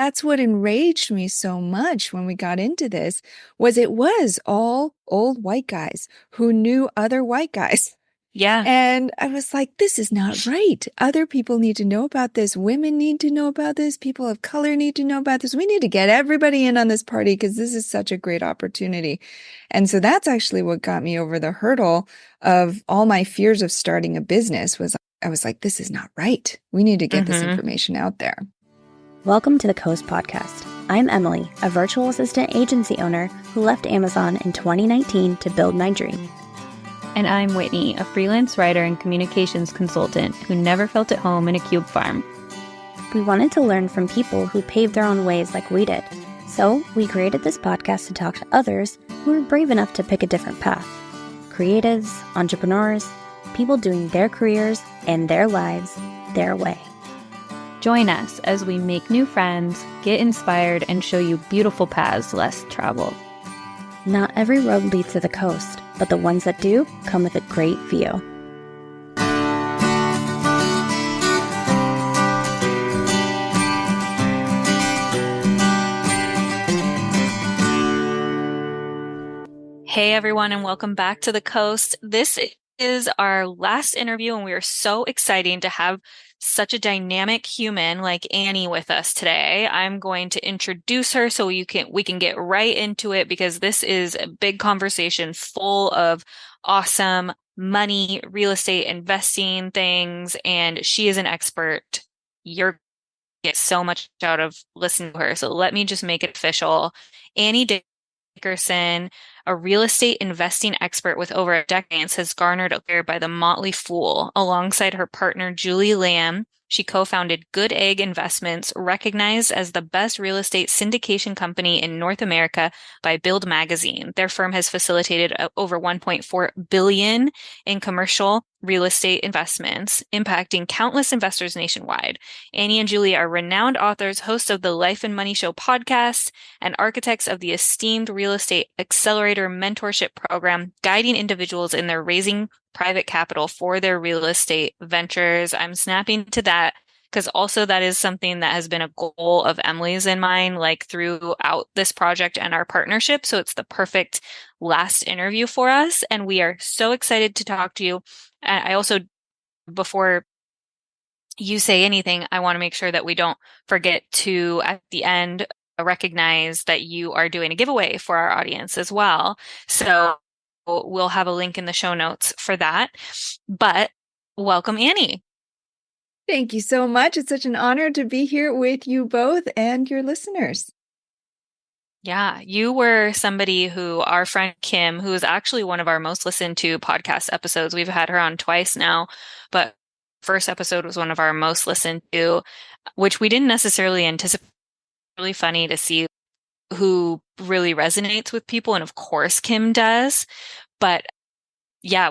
that's what enraged me so much when we got into this was it was all old white guys who knew other white guys. Yeah. And I was like, this is not right. Other people need to know about this. Women need to know about this. People of color need to know about this. We need to get everybody in on this party because this is such a great opportunity. And so that's actually what got me over the hurdle of all my fears of starting a business was I was like, this is not right. We need to get this Mm-hmm. information out there. Welcome to the Coast Podcast. I'm Emily, a virtual assistant agency owner who left Amazon in 2019 to build my dream. And I'm Whitney, a freelance writer and communications consultant who never felt at home in a cube farm. We wanted to learn from people who paved their own ways like we did. So we created this podcast to talk to others who were brave enough to pick a different path. Creatives, entrepreneurs, people doing their careers and their lives their way. Join us as we make new friends, get inspired, and show you beautiful paths less traveled. Not every road leads to the coast, but the ones that do come with a great view. Hey everyone, and welcome back to the coast. This is our last interview, and we are so excited to have such a dynamic human like Annie with us today. I'm going to introduce her so we can get right into it because this is a big conversation full of awesome money, real estate investing things, and she is an expert. You're get so much out of listening to her. So let me just make it official. Annie Dickerson, a real estate investing expert with over a decade, has garnered a career by the Motley Fool. Alongside her partner, Julie Lamb, she co-founded Good Egg Investments, recognized as the best real estate syndication company in North America by Build Magazine. Their firm has facilitated over 1.4 billion in commercial real estate investments, impacting countless investors nationwide. Annie and Julie are renowned authors, hosts of the Life and Money Show podcast, and architects of the esteemed Real Estate Accelerator Mentorship Program, guiding individuals in their raising private capital for their real estate ventures. I'm snapping to that because also that is something that has been a goal of Emily's and mine, like throughout this project and our partnership. So it's the perfect last interview for us. And we are so excited to talk to you. I also, before you say anything, I want to make sure that we don't forget to, at the end, recognize that you are doing a giveaway for our audience as well. So we'll have a link in the show notes for that. But welcome, Annie. Thank you so much. It's such an honor to be here with you both and your listeners. Yeah, you were somebody who our friend Kim, who is actually one of our most listened to podcast episodes. We've had her on twice now, but first episode was one of our most listened to, which we didn't necessarily anticipate. Really funny to see who really resonates with people, and of course Kim does. But yeah,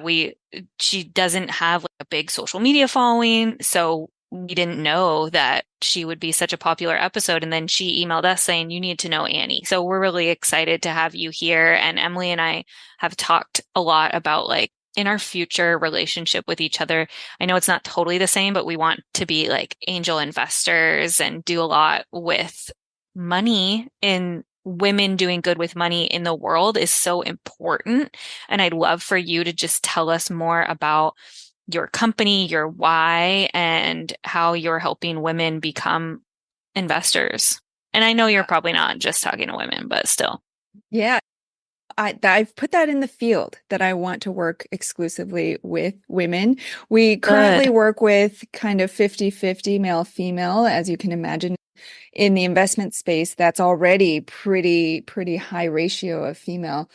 she doesn't have like a big social media following, so we didn't know that she would be such a popular episode. And then she emailed us saying, you need to know Annie. So we're really excited to have you here. And Emily and I have talked a lot about like in our future relationship with each other. I know it's not totally the same, but we want to be like angel investors and do a lot with money, in women doing good with money in the world is so important. And I'd love for you to just tell us more about your company, your why, and how you're helping women become investors. And I know you're probably not just talking to women, but still. Yeah, I've put that in the field that I want to work exclusively with women. We currently Good. work with kind of 50-50 male female, as you can imagine. In the investment space, that's already pretty high ratio of female.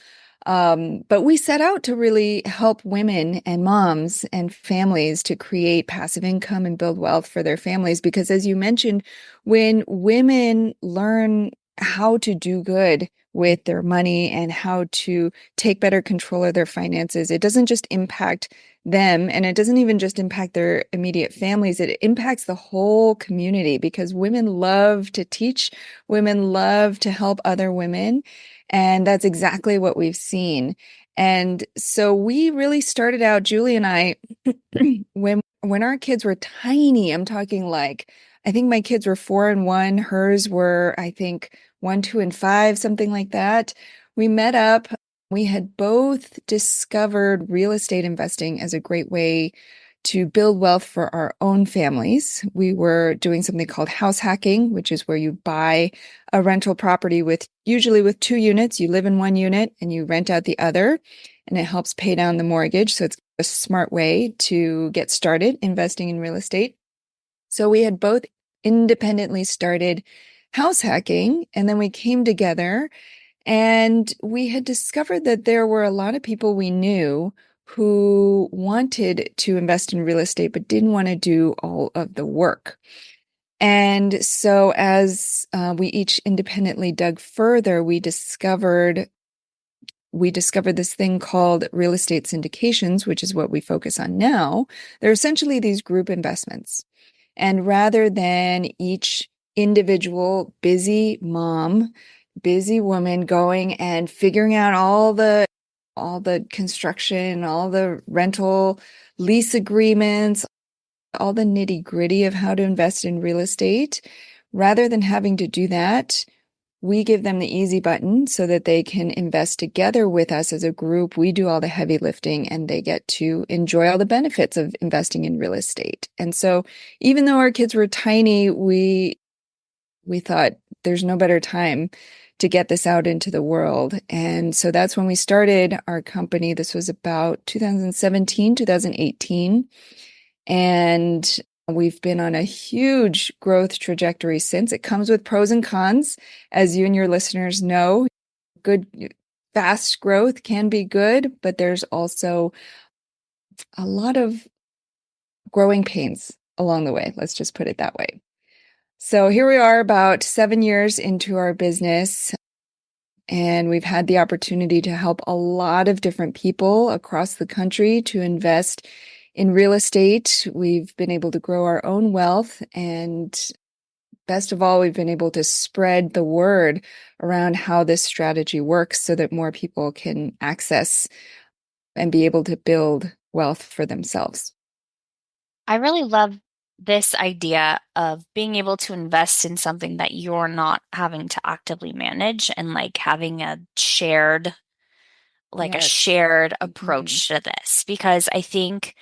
But we set out to really help women and moms and families to create passive income and build wealth for their families. Because as you mentioned, when women learn how to do good with their money and how to take better control of their finances, it doesn't just impact them, and it doesn't even just impact their immediate families. It impacts the whole community because women love to teach, women love to help other women. And that's exactly what we've seen. And so we really started out, Julie and I, when our kids were tiny, I'm talking like I think my kids were 4 and 1. Hers were, I think, 1, 2, and 5, something like that. We met up. We had both discovered real estate investing as a great way to build wealth for our own families. We were doing something called house hacking, which is where you buy a rental property usually with 2 units. You live in one unit and you rent out the other, and it helps pay down the mortgage. So it's a smart way to get started investing in real estate. So we had both independently started house hacking, and then we came together and we had discovered that there were a lot of people we knew who wanted to invest in real estate but didn't want to do all of the work. And so as we each independently dug further, we discovered this thing called real estate syndications, which is what we focus on now. They're essentially these group investments. And rather than each individual busy mom, busy woman going and figuring out all the construction, all the rental lease agreements, all the nitty-gritty of how to invest in real estate, rather than having to do that, we give them the easy button so that they can invest together with us as a group. We do all the heavy lifting and they get to enjoy all the benefits of investing in real estate. And so even though our kids were tiny, we thought there's no better time to get this out into the world. And so that's when we started our company. This was about 2017, 2018. And we've been on a huge growth trajectory since. It comes with pros and cons, as you and your listeners know. Good, fast growth can be good, but there's also a lot of growing pains along the way. Let's just put it that way. So here we are about 7 years into our business, and we've had the opportunity to help a lot of different people across the country to invest in real estate. We've been able to grow our own wealth, and best of all, we've been able to spread the word around how this strategy works so that more people can access and be able to build wealth for themselves. I really love this idea of being able to invest in something that you're not having to actively manage and like having a shared Yes. approach to this, because I think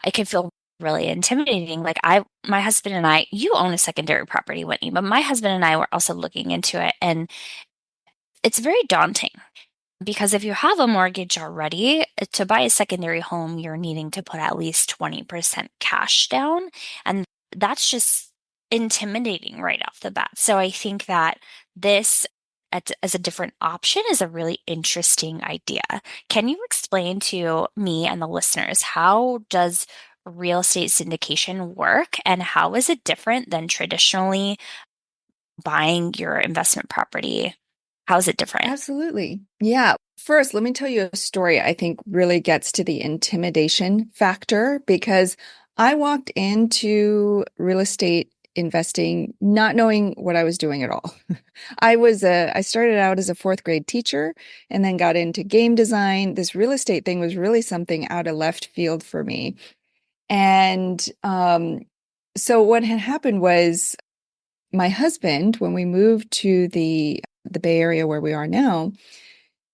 it can feel really intimidating. My husband and I, you own a secondary property, Whitney, but my husband and I were also looking into it, and it's very daunting. Because if you have a mortgage already, to buy a secondary home, you're needing to put at least 20% cash down. And that's just intimidating right off the bat. So I think that this as a different option is a really interesting idea. Can you explain to me and the listeners, how does real estate syndication work and how is it different than traditionally buying your investment property? How is it different? Absolutely. Yeah. First, let me tell you a story I think really gets to the intimidation factor, because I walked into real estate investing not knowing what I was doing at all. I started out as a fourth grade teacher and then got into game design. This real estate thing was really something out of left field for me. And so what had happened was my husband, when we moved to the Bay Area where we are now,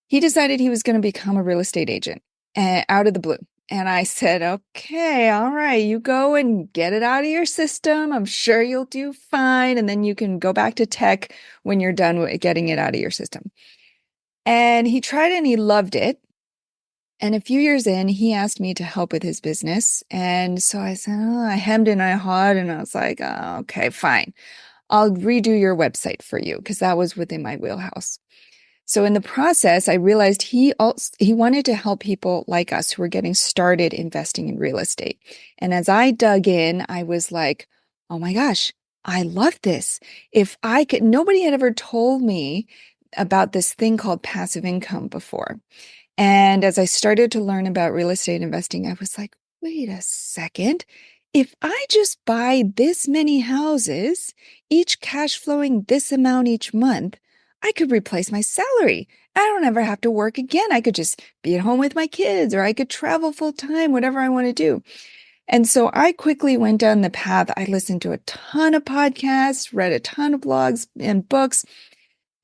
he decided he was going to become a real estate agent out of the blue. And I said, okay, all right, you go and get it out of your system. I'm sure you'll do fine. And then you can go back to tech when you're done with getting it out of your system. And he tried and he loved it. And a few years in, he asked me to help with his business. And so I said, oh, I hemmed and I hawed, and I was like, oh, okay, fine. I'll redo your website for you, because that was within my wheelhouse. So in the process, I realized he wanted to help people like us who were getting started investing in real estate. And as I dug in, I was like, oh my gosh, I love this. If I could, nobody had ever told me about this thing called passive income before. And as I started to learn about real estate investing, I was like, wait a second. If I just buy this many houses, each cash flowing this amount each month, I could replace my salary. I don't ever have to work again. I could just be at home with my kids, or I could travel full time, whatever I want to do. And so I quickly went down the path. I listened to a ton of podcasts, read a ton of blogs and books,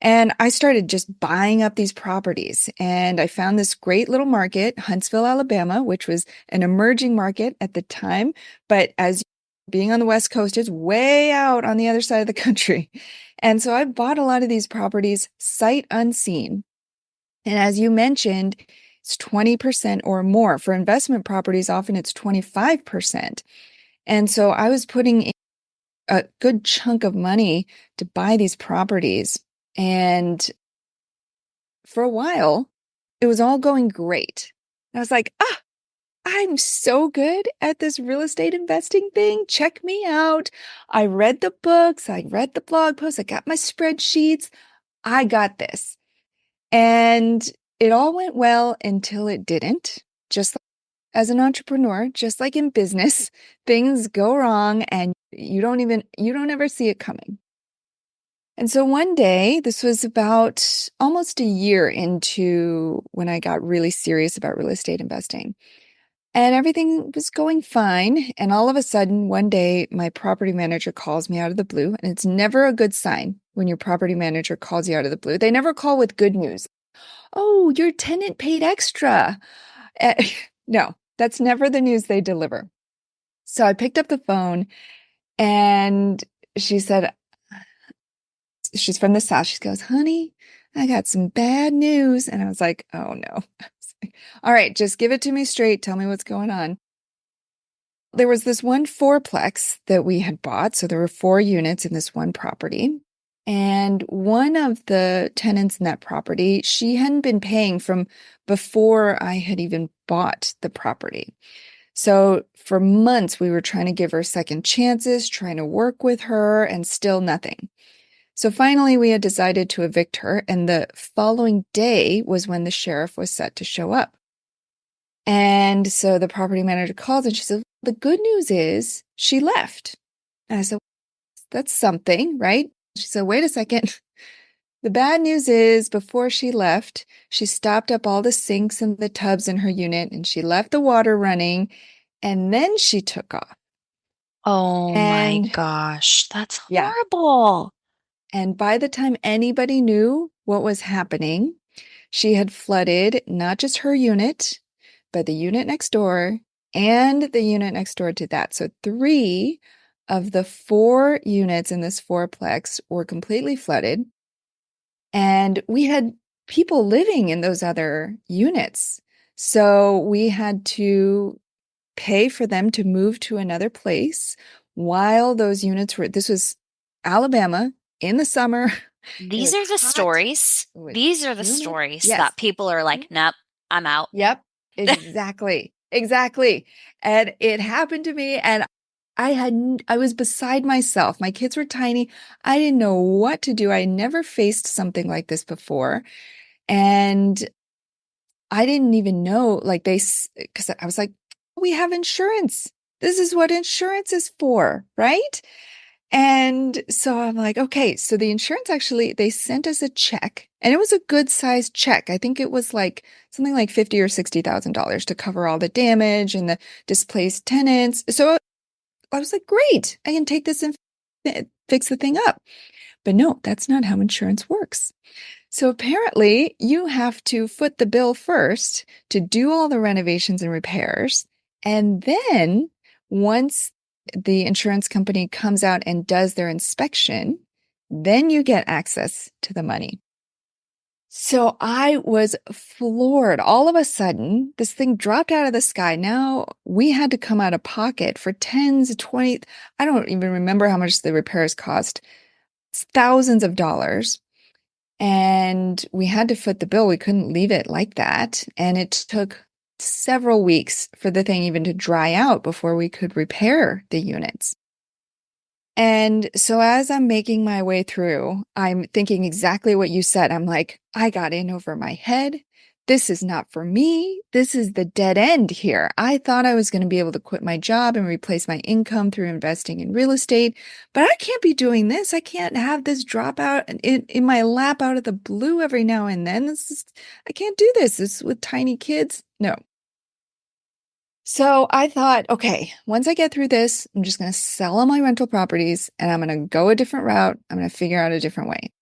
and I started just buying up these properties. And I found this great little market, Huntsville, Alabama, which was an emerging market at the time. But as being on the West Coast, it's way out on the other side of the country. And so I bought a lot of these properties sight unseen. And as you mentioned, it's 20% or more. For investment properties, often it's 25%. And so I was putting in a good chunk of money to buy these properties. And for a while, it was all going great. And I was like, I'm so good at this real estate investing thing. Check me out. I read the books, I read the blog posts, I got my spreadsheets. I got this. And it all went well until it didn't. Just like as an entrepreneur, just like in business, things go wrong and you don't ever see it coming. And so one day, this was about almost a year into when I got really serious about real estate investing. And everything was going fine. And all of a sudden, one day, my property manager calls me out of the blue. And it's never a good sign when your property manager calls you out of the blue. They never call with good news. Oh, your tenant paid extra. No, that's never the news they deliver. So I picked up the phone and she said, she's from the South. She goes, honey, I got some bad news. And I was like, oh no. All right, just give it to me straight. Tell me what's going on. There was this one fourplex that we had bought. So there were 4 units in this one property. And one of the tenants in that property, she hadn't been paying from before I had even bought the property. So for months, we were trying to give her second chances, trying to work with her, and still nothing. So finally, we had decided to evict her. And the following day was when the sheriff was set to show up. And so the property manager called and she said, the good news is she left. And I said, that's something, right? She said, wait a second. The bad news is before she left, she stopped up all the sinks and the tubs in her unit and she left the water running and then she took off. Oh my And gosh, that's yeah. horrible. And by the time anybody knew what was happening, she had flooded not just her unit, but the unit next door and the unit next door to that. So 3 of the 4 units in this fourplex were completely flooded. And we had people living in those other units. So we had to pay for them to move to another place while those units were, this was Alabama in the summer. It These was are the hot. stories. It was These are the humid. stories Yes. that people are like, nope, I'm out. Yep. Exactly. Exactly. And it happened to me and I was beside myself. My kids were tiny. I didn't know what to do. I never faced something like this before. And I didn't even know, like because I was like, we have insurance. This is what insurance is for, right? And so I'm like, okay, so the insurance actually, they sent us a check and it was a good sized check. I think it was like something like $50,000 or $60,000 to cover all the damage and the displaced tenants. So I was like, great, I can take this and fix the thing up. But no, that's not how insurance works. So apparently, you have to foot the bill first to do all the renovations and repairs. And then once the insurance company comes out and does their inspection, then you get access to the money. So I was floored. All of a sudden, this thing dropped out of the sky. Now we had to come out of pocket for tens, 20, I don't even remember how much the repairs cost. It's thousands of dollars. And we had to foot the bill. We couldn't leave it like that. And it took several weeks for the thing even to dry out before we could repair the units. And so as I'm making my way through, I'm thinking exactly what you said. I'm like, I got in over my head. This is not for me. This is the dead end here. I thought I was going to be able to quit my job and replace my income through investing in real estate, but I can't be doing this. I can't have this drop out in my lap out of the blue every now and then. I can't do this. This with tiny kids. No. So I thought, okay, once I get through this, I'm just going to sell all my rental properties and I'm going to go a different route. I'm going to figure out a different way.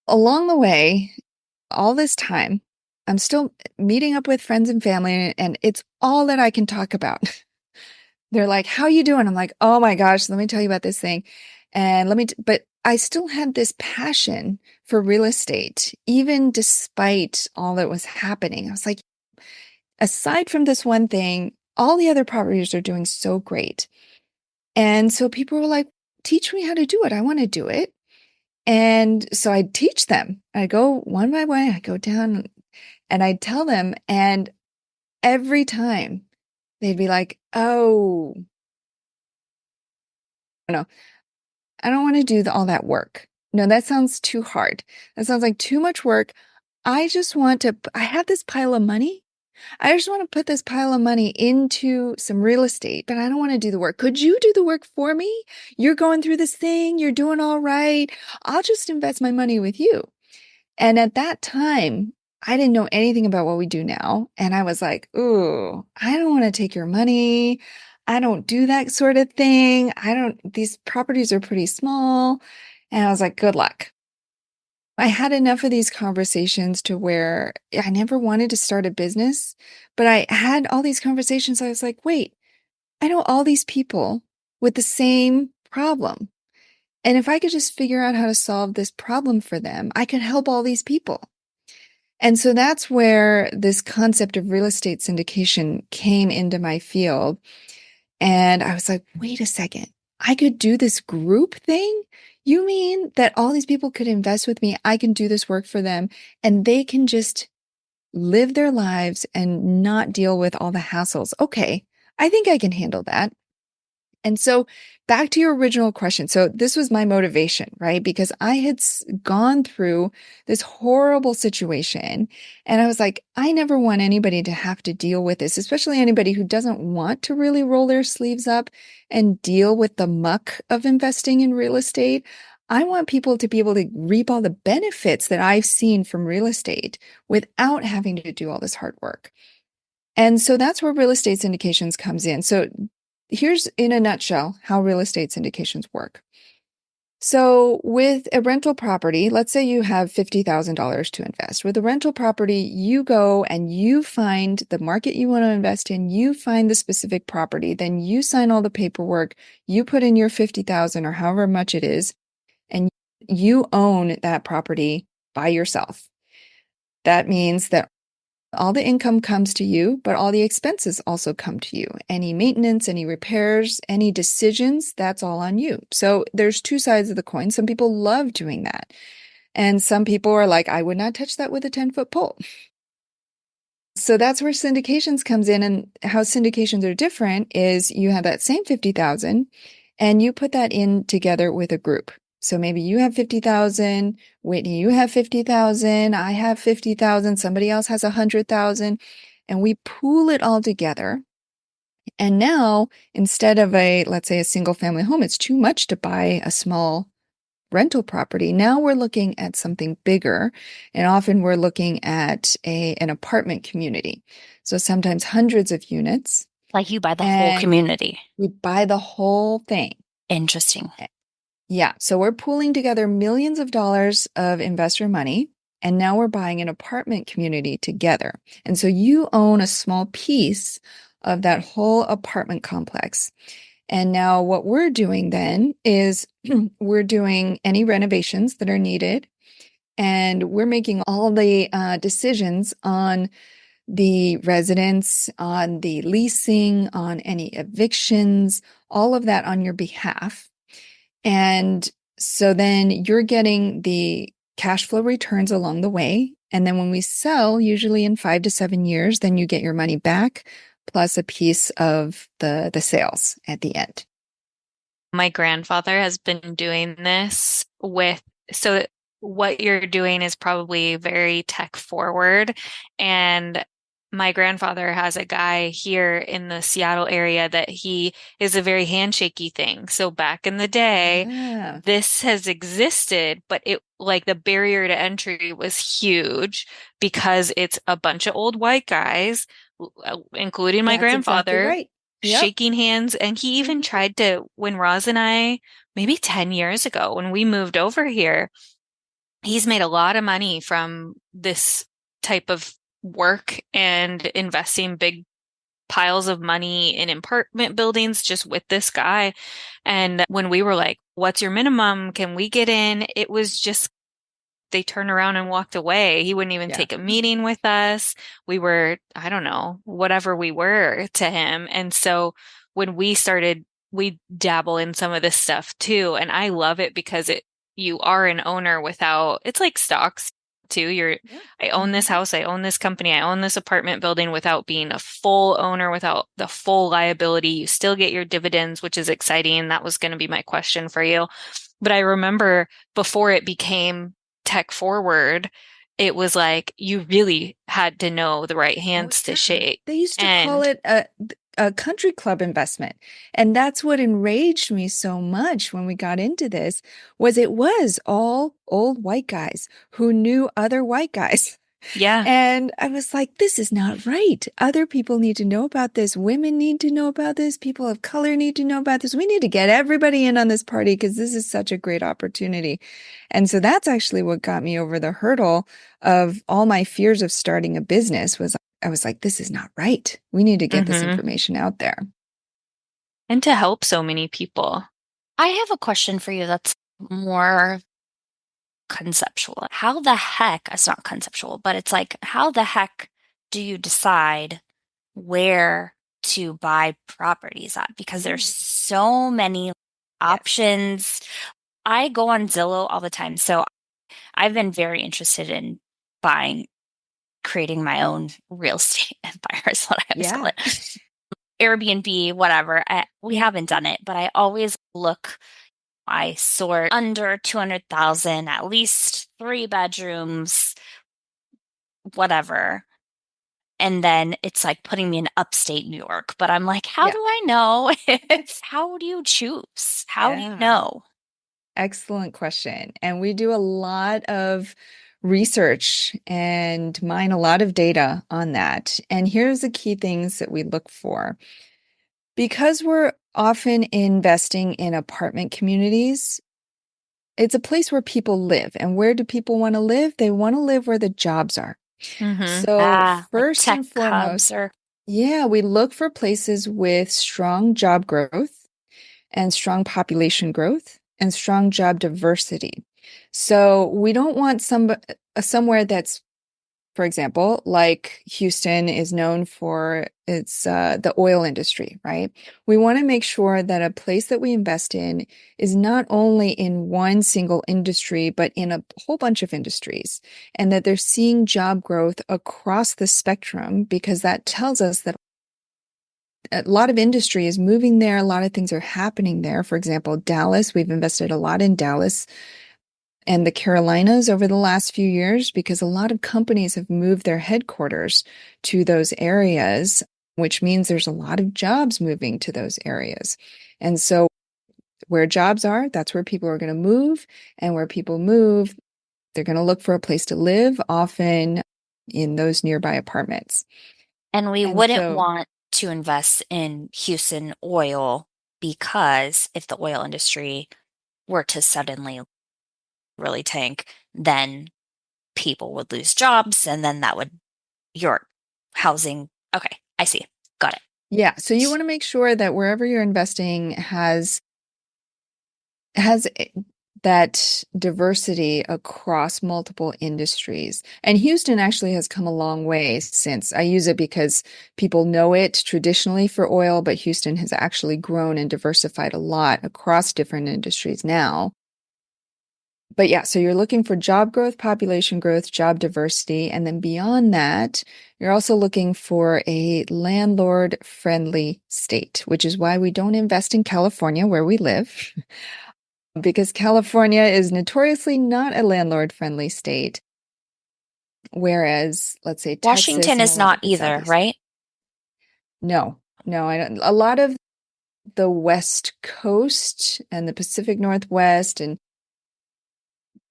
Along the way, all this time, I'm still meeting up with friends and family, and it's all that I can talk about. They're like, "How you doing?" I'm like, "Oh my gosh, let me tell you about this thing." And but I still had this passion for real estate, even despite all that was happening. I was like, aside from this one thing, all the other properties are doing so great. And so people were like, teach me how to do it. I want to do it. And so I'd teach them. I go one by one, I go down and I'd tell them. And every time they'd be like, oh, no, I don't want to do all that work. No, that sounds too hard. That sounds like too much work. I have this pile of money. I just want to put this pile of money into some real estate, but I don't want to do the work. Could you do the work for me? You're going through this thing. You're doing all right. I'll just invest my money with you. And at that time, I didn't know anything about what we do now. And I was like, ooh, I don't want to take your money. I don't do that sort of thing. These properties are pretty small. And I was like, good luck. I had enough of these conversations to where I never wanted to start a business, but I had all these conversations. I was like, wait, I know all these people with the same problem. And if I could just figure out how to solve this problem for them, I could help all these people. And so that's where this concept of real estate syndication came into my field. And I was like, wait a second, I could do this group thing? You mean that all these people could invest with me? I can do this work for them and they can just live their lives and not deal with all the hassles. Okay, I think I can handle that. And so back to your original question. So this was my motivation, right? Because I had gone through this horrible situation and I was like, I never want anybody to have to deal with this, especially anybody who doesn't want to really roll their sleeves up and deal with the muck of investing in real estate. I want people to be able to reap all the benefits that I've seen from real estate without having to do all this hard work. And so that's where real estate syndications comes in. So here's in a nutshell how real estate syndications work. So with a rental property, let's say you have $50,000 to invest. With a rental property, you go and you find the market you want to invest in, you find the specific property, then you sign all the paperwork, you put in your 50,000 or however much it is, and you own that property by yourself. That means that all the income comes to you, but all the expenses also come to you. Any maintenance, any repairs, any decisions, that's all on you. So there's two sides of the coin. Some people love doing that. And some people are like, I would not touch that with a 10-foot pole. So that's where syndications comes in. And how syndications are different is you have that same 50,000 and you put that in together with a group. So maybe you have 50,000, Whitney, you have 50,000, I have 50,000, somebody else has 100,000, and we pool it all together. And now, instead of let's say a single family home, it's too much to buy a small rental property. Now we're looking at something bigger, and often we're looking at an apartment community. So sometimes hundreds of units. Like you buy the whole community. We buy the whole thing. Interesting. Yeah. So we're pooling together millions of dollars of investor money, and now we're buying an apartment community together. And so you own a small piece of that whole apartment complex. And now what we're doing then is we're doing any renovations that are needed, and we're making all the decisions on the residents, on the leasing, on any evictions, all of that on your behalf. And so then you're getting the cash flow returns along the way. And then when we sell, usually in 5 to 7 years, then you get your money back plus a piece of the sales at the end. My grandfather has been doing this so what you're doing is probably very tech forward. And my grandfather has a guy here in the Seattle area that he is a very handshakey thing. So back in the day, this has existed, but it like the barrier to entry was huge because it's a bunch of old white guys including my That's exactly grandfather, right. Yep. shaking hands. And he even tried to, when Roz and I, maybe 10 years ago, when we moved over here, he's made a lot of money from this type of work and investing big piles of money in apartment buildings just with this guy. And when we were like, what's your minimum? Can we get in? It was just, they turned around and walked away. He wouldn't even Yeah. take a meeting with us. We were, I don't know, whatever we were to him. And so when we started, we dabble in some of this stuff too. And I love it because you are an owner without, it's like stocks too. Yeah. I own this house, I own this company, I own this apartment building without being a full owner, without the full liability. You still get your dividends, which is exciting. That was going to be my question for you. But I remember before it became tech forward, it was like you really had to know the right Oh, hands to yeah. shake. They used to call And it a country club investment. And that's what enraged me so much when we got into this was it was all old white guys who knew other white guys. yeah. And I was like, this is not right. Other people need to know about this. Women need to know about this. People of color need to know about this. We need to get everybody in on this party because this is such a great opportunity. And so that's actually what got me over the hurdle of all my fears of starting a business was I was like, this is not right. We need to get this hmm information out there. And to help so many people. I have a question for you that's more conceptual. How the heck, it's not conceptual, but it's like, how the heck do you decide where to buy properties at? Because there's so many Yes. options. I go on Zillow all the time. So I've been very interested in buying, creating my own real estate empire is what I always call Yeah. it. Airbnb, whatever. We haven't done it, but I always look, I sort under 200,000, at least 3 bedrooms, whatever. And then it's like putting me in upstate New York. But I'm like, how Yeah. do I know if, how do you choose? How do you Yeah. know? Excellent question. And we do a lot of research and mine a lot of data on that. And here's the key things that we look for. Because we're often investing in apartment communities, it's a place where people live. And where do people want to live? They want to live where the jobs are. hmm So, Like first tech and hubs foremost, or yeah, we look for places with strong job growth and strong population growth and strong job diversity. So we don't want somewhere that's, for example, like Houston is known for its the oil industry, right? We want to make sure that a place that we invest in is not only in one single industry, but in a whole bunch of industries, and that they're seeing job growth across the spectrum because that tells us that a lot of industry is moving there. A lot of things are happening there. For example, Dallas, we've invested a lot in Dallas and the Carolinas over the last few years because a lot of companies have moved their headquarters to those areas, which means there's a lot of jobs moving to those areas. And so where jobs are, that's where people are going to move. And where people move, they're going to look for a place to live, often in those nearby apartments. and we And wouldn't so, want to invest in Houston oil because if the oil industry were to suddenly really tank, then people would lose jobs and then that would your housing. Okay, I see. Got it. yeah, so you want to make sure that wherever you're investing has that diversity across multiple industries. And Houston actually has come a long way since. I use it because people know it traditionally for oil, but Houston has actually grown and diversified a lot across different industries now. But yeah, so you're looking for job growth, population growth, job diversity. And then beyond that, you're also looking for a landlord friendly state, which is why we don't invest in California where we live. Because California is notoriously not a landlord friendly state, whereas, let's say, Texas Washington and a is lot not of the either, Southeast. right? No, no, I don't. A lot of the West Coast and the Pacific Northwest,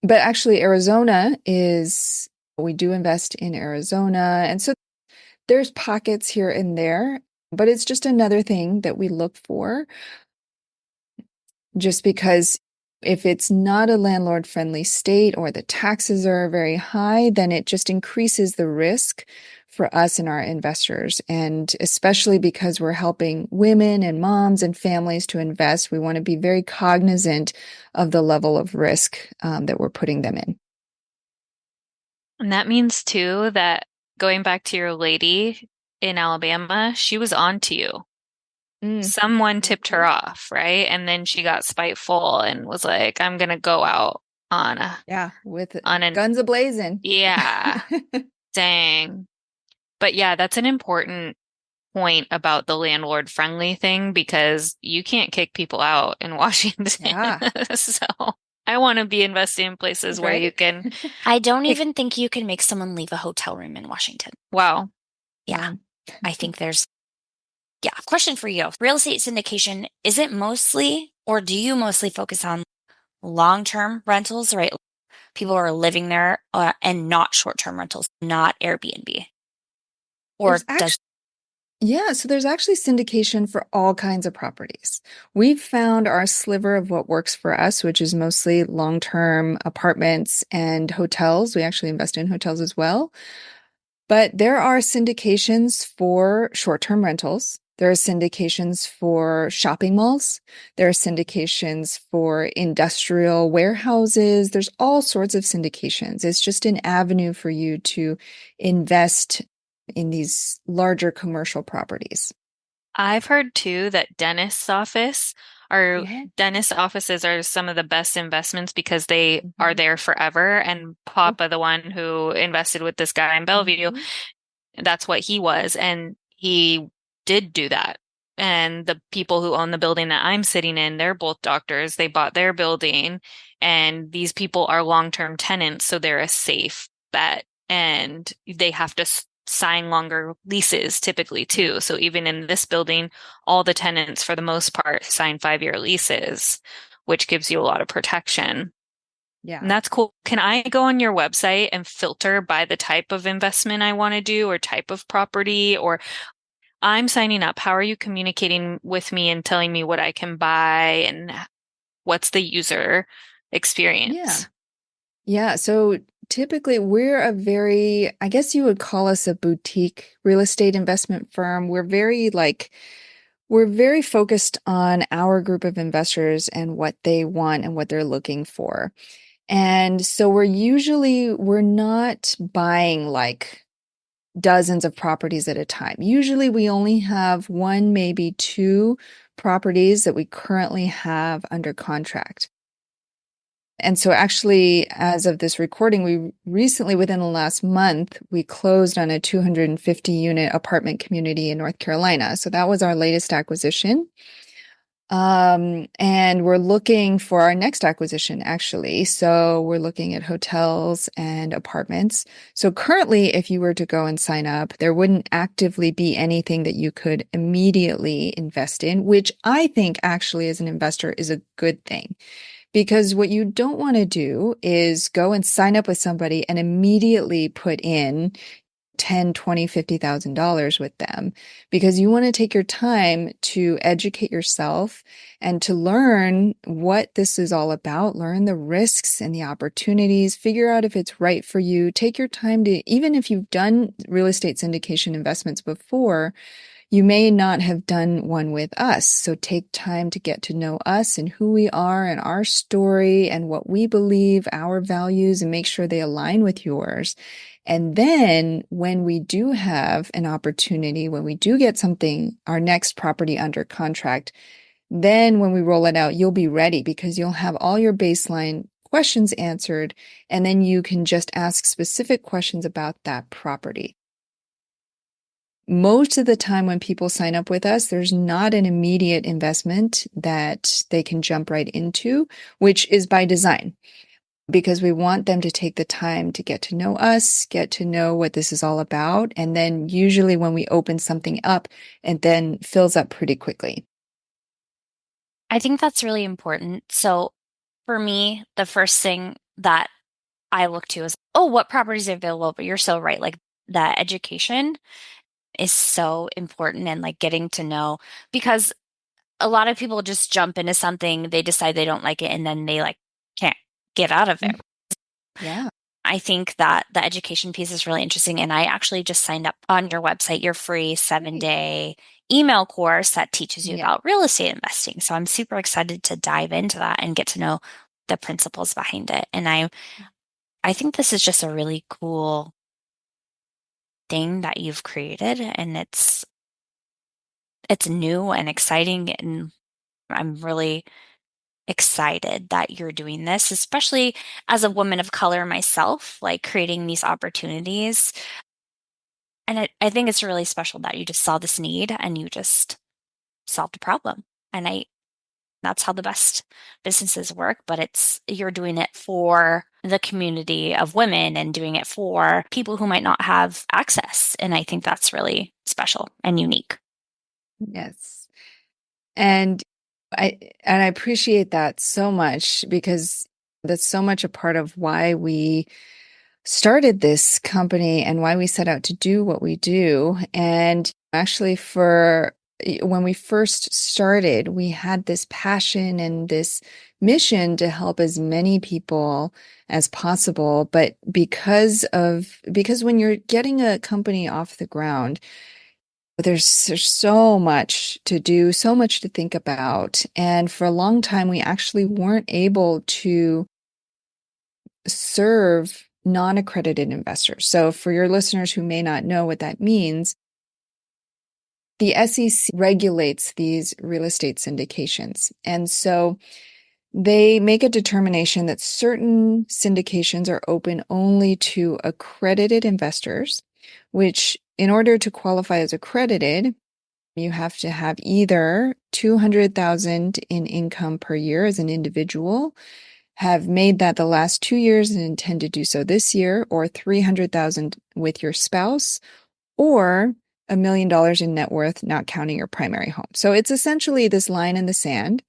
but actually, Arizona is, we do invest in Arizona. And so There's pockets here and there, but it's just another thing that we look for, just because if it's not a landlord friendly state or the taxes are very high, then it just increases the risk for us and our investors. And especially because we're helping women and moms and families to invest, we want to be very cognizant of the level of risk that we're putting them in. And that means too that going back to your lady in Alabama, she was on to you. Mm. Someone tipped her Mhm. off, right? And then she got spiteful and was like, I'm gonna go out on Yeah, with an guns a-blazing. yeah, dang. But yeah, that's an important point about the landlord friendly thing because you can't kick people out in Washington. Yeah, So I want to be investing in places where you right? can I don't kick, even think you can make someone leave a hotel room in Washington. wow. Yeah, Yeah. I think yeah. Question for you. Real estate syndication, is it mostly, or do you mostly focus on long-term rentals, right? People are living there and not short-term rentals, not Airbnb. Or There's does, actually Yeah, so there's actually syndication for all kinds of properties. We've found our sliver of what works for us, which is mostly long-term apartments and hotels. We actually invest in hotels as well. But there are syndications for short-term rentals. There are syndications for shopping malls. There are syndications for industrial warehouses. There's all sorts of syndications. It's just an avenue for you to invest in these larger commercial properties. I've heard too that Yeah. dentist offices are some of the best investments because they are Mhm. there forever. And Oh. Papa, the one who invested with this guy in Bellevue, Mhm. that's what he was. And he did do that. And the people who own the building that I'm sitting in, they're both doctors. They bought their building, and these people are long-term tenants, so they're a safe bet. And they have to sign longer leases typically too. So even in this building, all the tenants, for the most part, sign 5-year leases, which gives you a lot of protection. And Yeah. that's cool. Can I go on your website and filter by the type of investment I want to do or type of property? Or I'm signing up. How are you communicating with me and telling me what I can buy and what's the user Yeah. experience? Yeah. So typically we're I guess you would call us a boutique real estate investment firm. We're very focused on our group of investors and what they want and what they're looking for. And so we're not buying like dozens of properties at a time. Usually we only have one, maybe two properties that we currently have under contract. And so actually, as of this recording, we recently, within the last month, we closed on a 250 unit apartment community in North Carolina. So that was our latest acquisition. And we're looking for our next acquisition, actually. So we're looking at hotels and apartments. So currently, if you were to go and sign up, there wouldn't actively be anything that you could immediately invest in, which I think actually as an investor is a good thing. Because what you don't want to do is go and sign up with somebody and immediately put in 10, 20, $50,000 with them, because you want to take your time to educate yourself and to learn what this is all about, learn the risks and the opportunities, figure out if it's right for you. Take your time to, even if you've done real estate syndication investments before, you may not have done one with us. So take time to get to know us and who we are and our story and what we believe, our values, and make sure they align with yours. And then when we do have an opportunity, when we do get something, our next property under contract, then when we roll it out, you'll be ready because you'll have all your baseline questions answered. And then you can just ask specific questions about that property. Most of the time when people sign up with us, there's not an immediate investment that they can jump right into, which is by design, because we want them to take the time to get to know us, get to know what this is all about. And then usually when we open something up, it then fills up pretty quickly. I think that's really important. So for me, the first thing that I look to is, oh, what properties are available? But you're so right. Like that education is so important, and like getting to know, because a lot of people just jump into something, they decide they don't like it, and then they like can't get out of it. Yeah. I think that the education piece is really interesting. And I actually just signed up on your website, your free 7-day email course that teaches you Yeah. about real estate investing. So I'm super excited to dive into that and get to know the principles behind it. And I think this is just a really cool thing that you've created, and it's new and exciting, and I'm really excited that you're doing this, especially as a woman of color myself, like creating these opportunities. And I think it's really special that you just saw this need and you just solved a problem. And that's how the best businesses work, but you're doing it for the community of women and doing it for people who might not have access. And I think that's really special and unique. Yes. And I appreciate that so much, because that's so much a part of why we started this company and why we set out to do what we do. And actually, when we first started, we had this passion and this mission to help as many people as possible. But because when you're getting a company off the ground, there's so much to do, so much to think about. And for a long time, we actually weren't able to serve non-accredited investors. So for your listeners who may not know what that means, the SEC regulates these real estate syndications. And so they make a determination that certain syndications are open only to accredited investors, which in order to qualify as accredited, you have to have either 200,000 in income per year as an individual, have made that the last 2 years and intend to do so this year, or 300,000 with your spouse, or $1 million in net worth, not counting your primary home. So it's essentially this line in the sand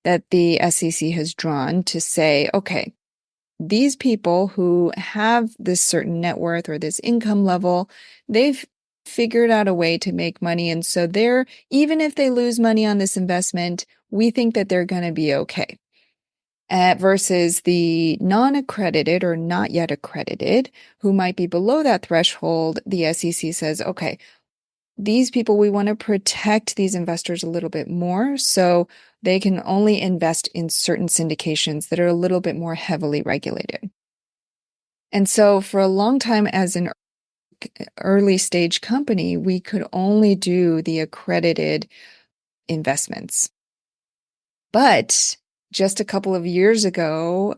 that the SEC has drawn to say, okay, these people who have this certain net worth or this income level, they've figured out a way to make money. And so even if they lose money on this investment, we think that they're going to be okay. Versus the non-accredited or not yet accredited, who might be below that threshold, the SEC says, okay, these people, we want to protect these investors a little bit more, so they can only invest in certain syndications that are a little bit more heavily regulated. And so for a long time, as an early stage company, we could only do the accredited investments. But just a couple of years ago,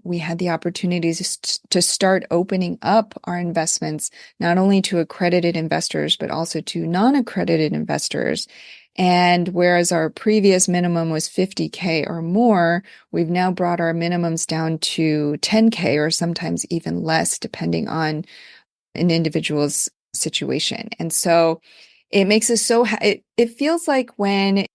we had the opportunities to start opening up our investments, not only to accredited investors, but also to non-accredited investors. And whereas our previous minimum was 50K or more, we've now brought our minimums down to 10K or sometimes even less, depending on an individual's situation. And so it makes us it feels like when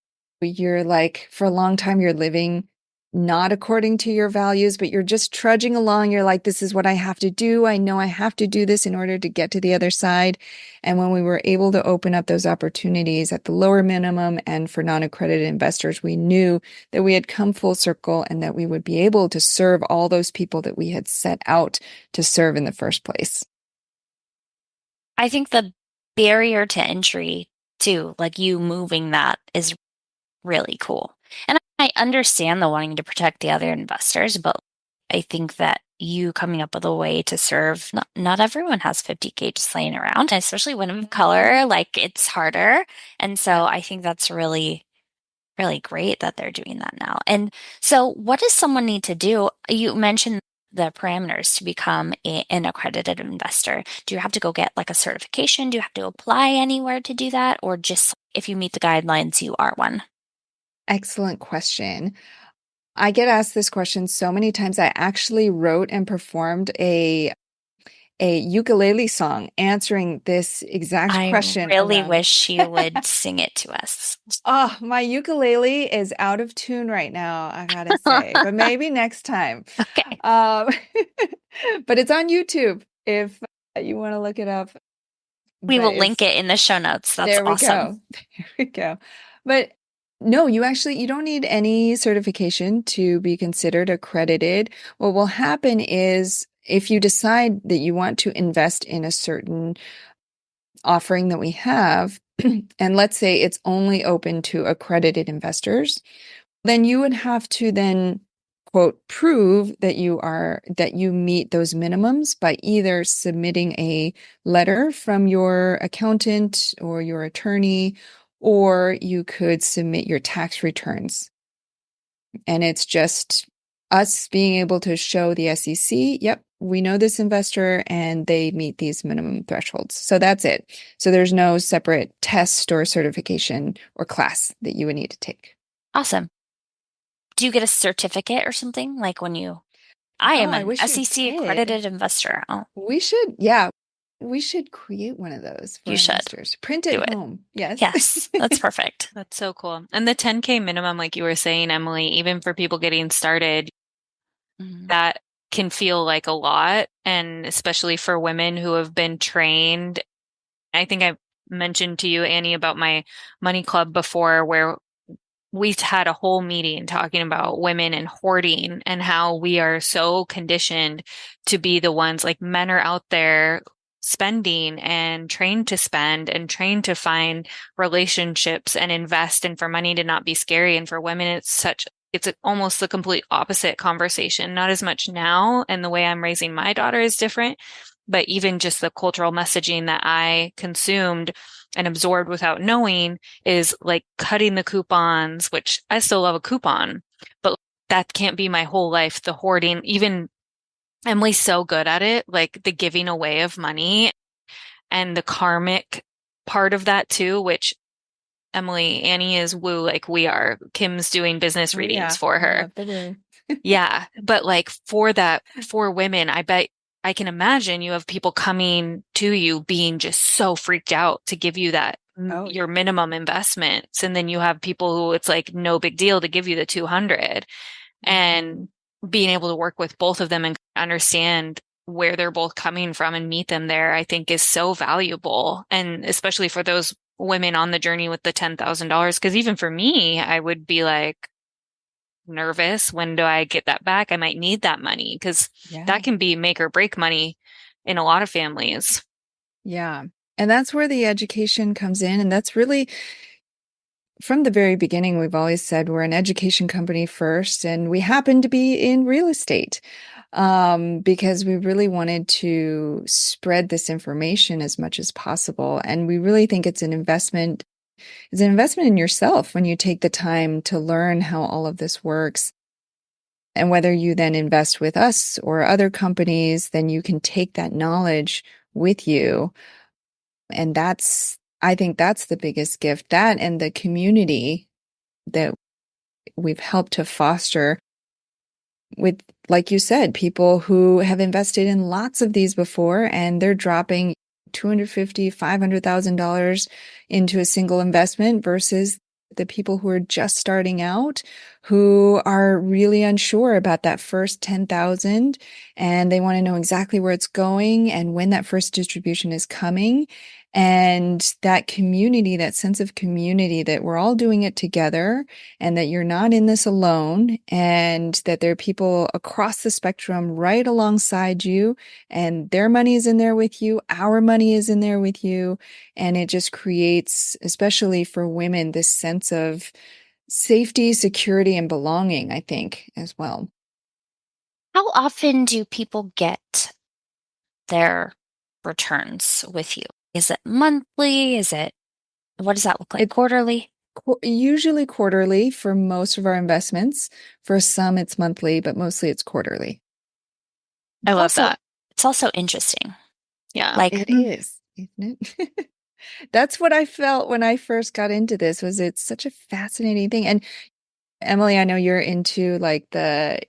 you're like, for a long time, you're living not according to your values, but you're just trudging along. You're like, this is what I have to do. I know I have to do this in order to get to the other side. And when we were able to open up those opportunities at the lower minimum and for non-accredited investors, we knew that we had come full circle and that we would be able to serve all those people that we had set out to serve in the first place. I think the barrier to entry too, like you moving that, is really cool. And I understand the wanting to protect the other investors, but I think that you coming up with a way to serve, not everyone has 50K just laying around, especially women of color, like it's harder. And so I think that's really, really great that they're doing that now. And so what does someone need to do? You mentioned the parameters to become an accredited investor. Do you have to go get like a certification? Do you have to apply anywhere to do that? Or just if you meet the guidelines, you are one? Excellent question. I get asked this question so many times. I actually wrote and performed a ukulele song answering this exact I question really around. wish you would sing it to us. Oh, my ukulele is out of tune right now, I gotta say, but maybe next time. Okay. Um, but it's on YouTube if you want to look it up. We but will link it in the show notes. That's there we awesome. go. There we go. But no, you don't need any certification to be considered accredited. What will happen is if you decide that you want to invest in a certain offering that we have, and let's say it's only open to accredited investors, then you would have to then quote prove that you meet those minimums by either submitting a letter from your accountant or your attorney, or you could submit your tax returns. And it's just us being able to show the SEC, yep, we know this investor and they meet these minimum thresholds. So that's it. So there's no separate test or certification or class that you would need to take. Awesome. Do you get a certificate or something like when I am I an wish we SEC did. accredited investor? Oh, We should create one of those for you should investors. Print do it it. home. Yes. Yes, that's perfect. That's so cool. And the 10K minimum, like you were saying, Emily, even for people getting started, Mhm. that can feel like a lot. And especially for women who have been trained. I think I mentioned to you, Annie, about my money club before, where we had a whole meeting talking about women and hoarding and how we are so conditioned to be the ones, like men are out there spending and trained to spend and trained to find relationships and invest, and for money to not be scary. And for women, it's almost the complete opposite conversation. Not as much now, and the way I'm raising my daughter is different, but even just the cultural messaging that I consumed and absorbed without knowing is like cutting the coupons, which I still love a coupon, but that can't be my whole life. The hoarding, even Emily's so good at it, like the giving away of money and the karmic part of that too, which Annie is woo, like we are. Kim's doing business readings for I her. love the room. Yeah. But like for women, I bet I can imagine you have people coming to you being just so freaked out to give you that Oh, your minimum investments. And then you have people who it's like no big deal to give you the 200, and being able to work with both of them and understand where they're both coming from and meet them there, I think is so valuable. And especially for those women on the journey with the $10,000, because even for me, I would be like, nervous. When do I get that back? I might need that money because yeah. that can be make or break money in a lot of families. Yeah. And that's where the education comes in. And that's really from the very beginning, we've always said we're an education company first, and we happen to be in real estate because we really wanted to spread this information as much as possible. And we really think it's an investment. It's an investment in yourself when you take the time to learn how all of this works. And whether you then invest with us or other companies, then you can take that knowledge with you. And I think that's the biggest gift, that and the community that we've helped to foster with, like you said, people who have invested in lots of these before and they're dropping $250,000, $500,000 into a single investment versus the people who are just starting out who are really unsure about that first 10,000 and they want to know exactly where it's going and when that first distribution is coming. And that community, that sense of community that we're all doing it together and that you're not in this alone and that there are people across the spectrum right alongside you and their money is in there with you. Our money is in there with you. And it just creates, especially for women, this sense of safety, security, and belonging, I think, as well. How often do people get their returns with you? Is it monthly? What does that look like? Quarterly? Usually quarterly for most of our investments. For some, it's monthly, but mostly it's quarterly. I love that. It's also interesting. Yeah. Like It is, isn't it? That's what I felt when I first got into this, was it's such a fascinating thing. And Emily, I know you're into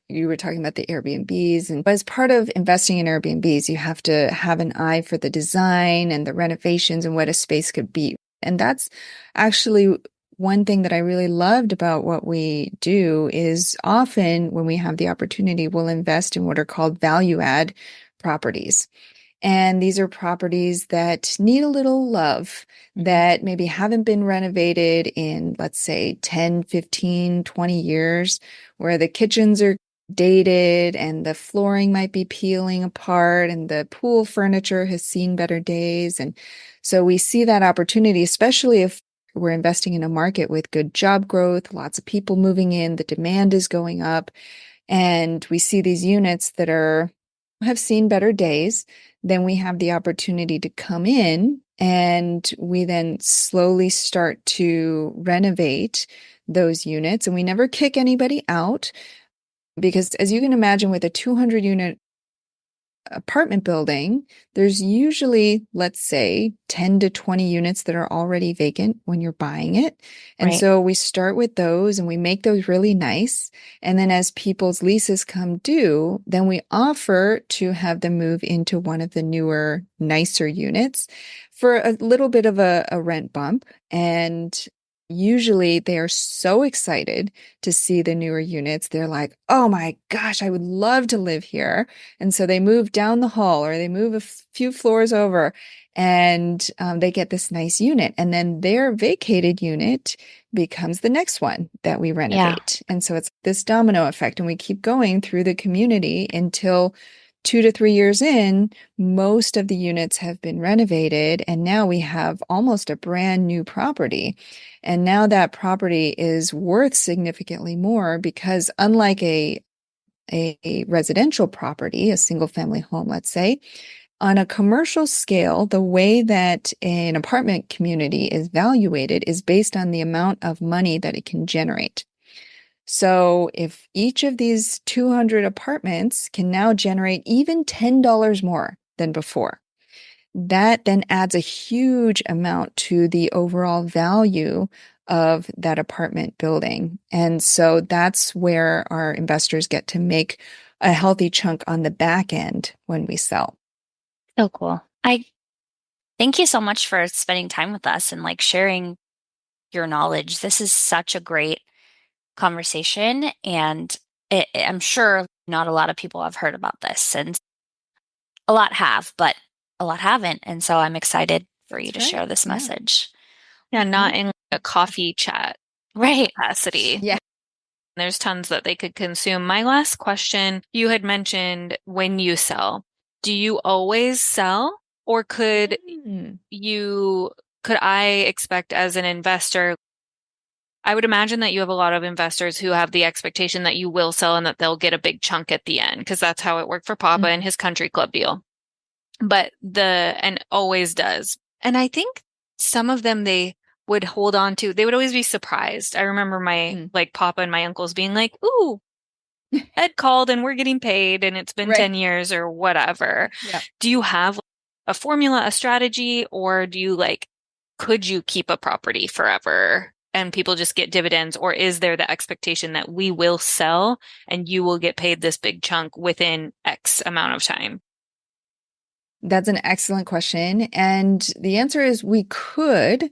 you were talking about the Airbnbs, and as part of investing in Airbnbs, you have to have an eye for the design and the renovations and what a space could be. And that's actually one thing that I really loved about what we do is often when we have the opportunity, we'll invest in what are called value add properties. And these are properties that need a little love, that maybe haven't been renovated in, let's say, 10, 15, 20 years, where the kitchens are dated and the flooring might be peeling apart and the pool furniture has seen better days. And so we see that opportunity, especially if we're investing in a market with good job growth, lots of people moving in, the demand is going up, and we see these units that have seen better days. Then we have the opportunity to come in and we then slowly start to renovate those units. And we never kick anybody out because, as you can imagine, with a 200 unit apartment building, there's usually, let's say, 10 to 20 units that are already vacant when you're buying it. And Right. so we start with those and we make those really nice. And then as people's leases come due, then we offer to have them move into one of the newer, nicer units for a little bit of a rent bump. And usually they are so excited to see the newer units. They're like, oh my gosh, I would love to live here. And so they move down the hall or they move a few floors over and they get this nice unit. And then their vacated unit becomes the next one that we renovate. And so it's this domino effect. And we keep going through the community until 2 to 3 years in, most of the units have been renovated. And now we have almost a brand new property. And now that property is worth significantly more because unlike a residential property, a single family home, let's say, on a commercial scale, the way that an apartment community is valuated is based on the amount of money that it can generate. So if each of these 200 apartments can now generate even $10 more than before, that then adds a huge amount to the overall value of that apartment building. And so that's where our investors get to make a healthy chunk on the back end when we sell. So cool. I thank you so much for spending time with us and like sharing your knowledge. This is such a great conversation, and I'm sure not a lot of people have heard about this, and a lot have, but a lot haven't. And so I'm excited for you to That's right. share this Yeah. message. Yeah, not in a coffee chat Right. capacity. Yeah. There's tons that they could consume. My last question, you had mentioned when you sell, do you always sell or could I expect as an investor, I would imagine that you have a lot of investors who have the expectation that you will sell and that they'll get a big chunk at the end because that's how it worked for Papa and his country club deal. But and always does. And I think some of them they would hold on to, they would always be surprised. I remember my like Papa and my uncles being like, ooh, Ed called and we're getting paid and it's been Right. 10 years or whatever. Yeah. Do you have a formula, a strategy, or do you could you keep a property forever and people just get dividends? Or is there the expectation that we will sell and you will get paid this big chunk within X amount of time? That's an excellent question. And the answer is we could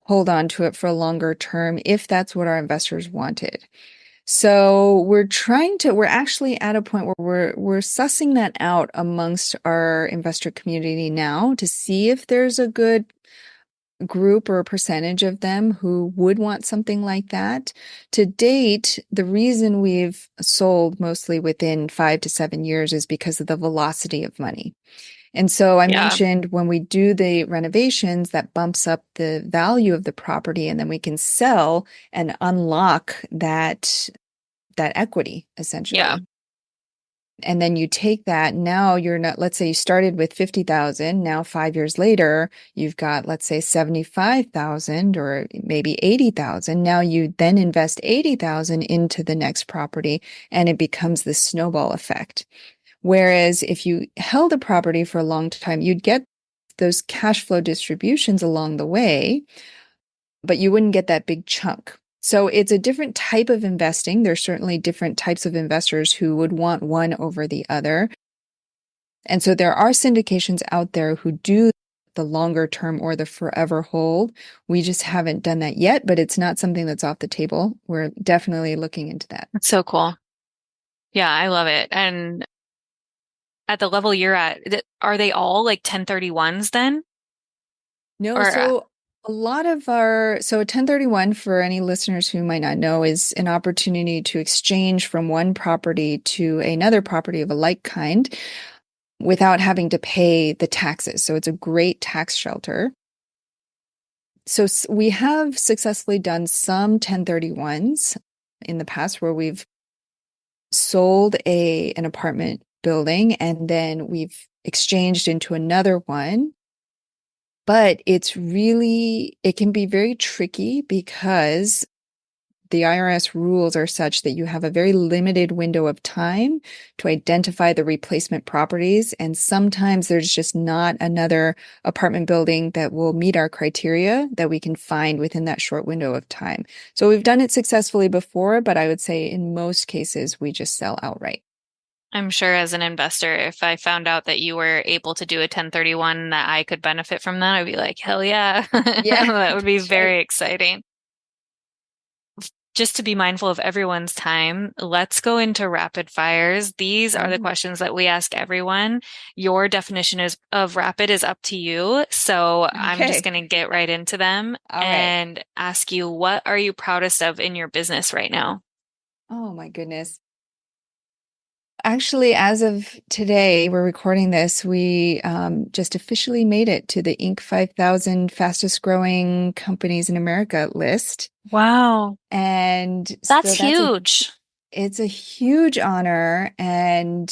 hold on to it for a longer term if that's what our investors wanted. So we're actually at a point where we're sussing that out amongst our investor community now to see if there's a good group or a percentage of them who would want something like that. To date, the reason we've sold mostly within 5 to 7 years is because of the velocity of money. And so I mentioned when we do the renovations, that bumps up the value of the property, and then we can sell and unlock that equity, essentially. Yeah. And then you take that, now you're not, let's say you started with 50,000, now 5 years later, you've got, let's say 75,000 or maybe 80,000. Now you then invest 80,000 into the next property and it becomes this snowball effect. Whereas if you held a property for a long time, you'd get those cash flow distributions along the way, but you wouldn't get that big chunk. So it's a different type of investing. There's certainly different types of investors who would want one over the other. And so there are syndications out there who do the longer term or the forever hold. We just haven't done that yet, but it's not something that's off the table. We're definitely looking into that. That's so cool. Yeah, I love it. And at the level you're at, are they all like 1031s then? No, Or so a lot of so a 1031 for any listeners who might not know is an opportunity to exchange from one property to another property of a like kind without having to pay the taxes. So it's a great tax shelter. So we have successfully done some 1031s in the past where we've sold an apartment building and then we've exchanged into another one. But it can be very tricky because the IRS rules are such that you have a very limited window of time to identify the replacement properties. And sometimes there's just not another apartment building that will meet our criteria that we can find within that short window of time. So we've done it successfully before, but I would say in most cases, we just sell outright. I'm sure as an investor, if I found out that you were able to do a 1031 that I could benefit from that, I'd be like, hell yeah. Yeah, That would be that's right. very exciting. Just to be mindful of everyone's time, let's go into rapid fires. These are the Oh, questions that we ask everyone. Your definition of rapid is up to you. So I'm just okay. going to get right into them All right. and ask you, what are you proudest of in your business right now? Oh my goodness. Actually, as of today, we're recording this. We just officially made it to the Inc. 5000 fastest growing companies in America list. Wow. And That's so huge. it's a huge honor. And